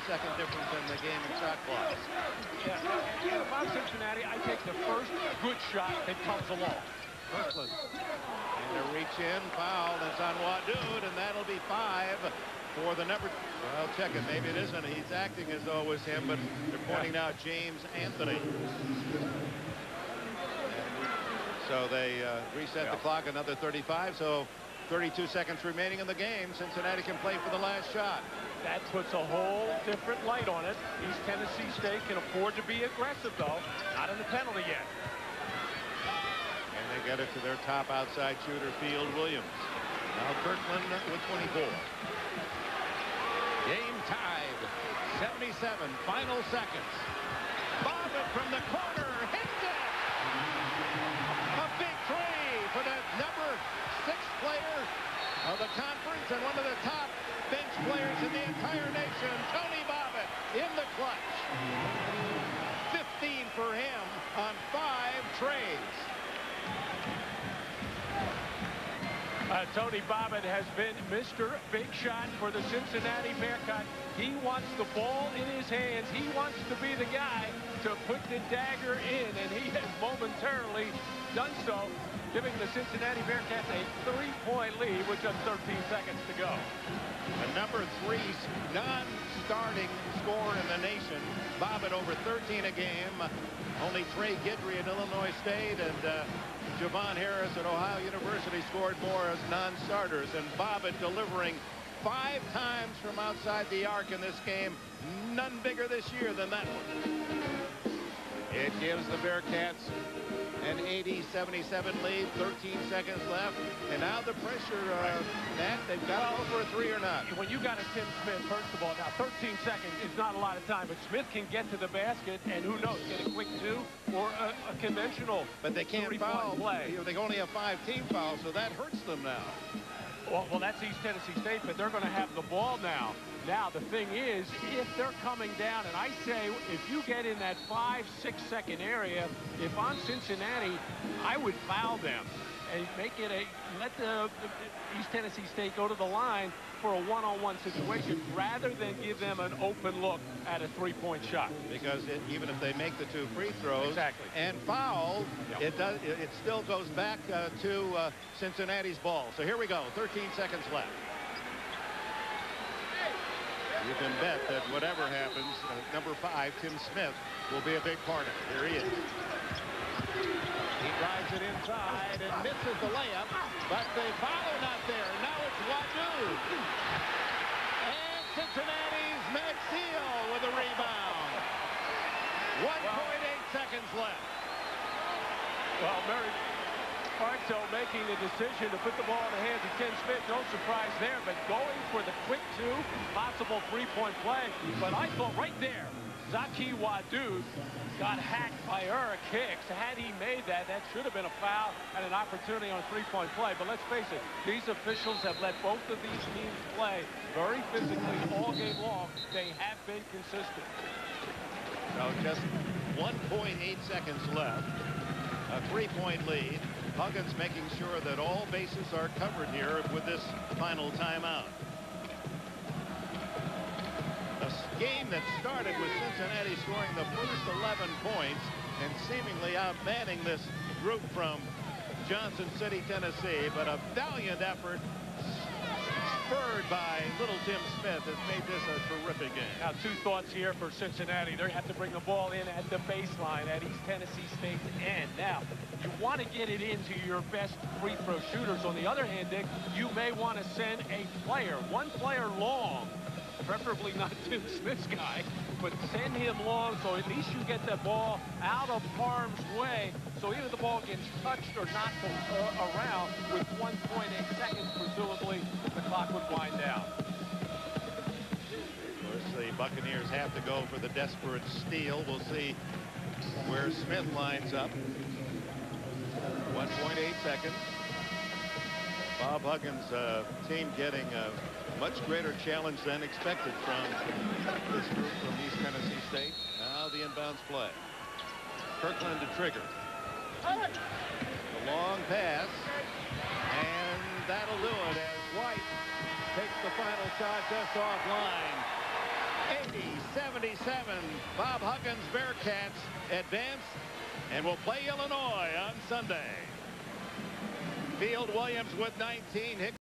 30-second difference in the game and shot clock. Yeah, if I'm Cincinnati, I take the first good shot that comes along. Kirkland. And a reach in, foul. That's on Wadood, and that'll be 5 for the number. Well, check it. Maybe it isn't. He's acting as though it was him, but they're pointing out James Anthony. So they reset the clock, another 35. So 32 seconds remaining in the game. Cincinnati can play for the last shot. That puts a whole different light on it. East Tennessee State can afford to be aggressive, though. Not in the penalty yet. And they get it to their top outside shooter, Field Williams. Now Kirkland with 24. Game tied. 77. Final seconds. Bobbitt from the corner. Hits it. A big three for the number 6 player of the conference and one of the top bench players in the entire nation, Tony Bobbitt, in the clutch. 15 for him on 5 trades. Tony Bobbitt has been Mr. Big Shot for the Cincinnati Bearcats. He wants the ball in his hands. He wants to be the guy to put the dagger in, and he has momentarily done so, giving the Cincinnati Bearcats a 3-point lead with just 13 seconds to go. The number 3 non-starting scorer in the nation. Bobbitt over 13 a game. Only Trey Guidry at Illinois State and Javon Harris at Ohio University scored more as non-starters. And Bobbitt delivering 5 times from outside the arc in this game. None bigger this year than that one. It gives the Bearcats an 80-77 lead, 13 seconds left, and now the pressure, Matt, they've got to go for a 3 or not. When you got a Tim Smith, first of all, now 13 seconds is not a lot of time, but Smith can get to the basket, and who knows, get a quick 2 or a conventional. But they can't foul. Play. They only have 5 team fouls, so that hurts them now. Well, that's East Tennessee State, but they're going to have the ball now. Now, the thing is, if they're coming down, and I say if you get in that 5-6 second area, if I'm Cincinnati, I would foul them and make it let the East Tennessee State go to the line for a one-on-one situation rather than give them an open look at a 3-point shot. Because even if they make the 2 free throws and foul, it still goes back to Cincinnati's ball. So here we go, 13 seconds left. You can bet that whatever happens, number 5, Tim Smith, will be a big part of it. Here he is. He drives it inside and misses the layup, but the foul not there. Now it's Wadood. And Cincinnati's Max Seal with a rebound. 1.8 seconds left. Well, Mary Bartow making the decision to put the ball in the hands of Tim Smith. No surprise there, but going for the quick 2, possible 3-point play. But I thought right there, Zaki Wadood got hacked by Eric Hicks. Had he made that, that should have been a foul and an opportunity on a 3-point play. But let's face it, these officials have let both of these teams play very physically all game long. They have been consistent. So just 1.8 seconds left. A 3-point lead. Huggins making sure that all bases are covered here with this final timeout. A game that started with Cincinnati scoring the first 11 points and seemingly outmanning this group from Johnson City, Tennessee, but a valiant effort spurred by little Tim Smith has made this a terrific game. Now, 2 thoughts here for Cincinnati. They have to bring the ball in at the baseline at East Tennessee State's end. Now, you want to get it into your best free throw shooters. On the other hand, Dick, you may want to send one player long, preferably not Tim Smith's guy, but send him long so at least you get the ball out of harm's way. So either the ball gets touched or knocked around with 1.8 seconds, presumably, the clock would wind down. Of course, the Buccaneers have to go for the desperate steal. We'll see where Smith lines up. 1.8 seconds. Bob Huggins' team getting a much greater challenge than expected from this group from East Tennessee State. Now the inbounds play. Kirkland to trigger. The long pass. And that'll do it as White takes the final shot just offline. 80-77. Bob Huggins Bearcats advance and will play Illinois on Sunday. Field Williams with 19. Hicks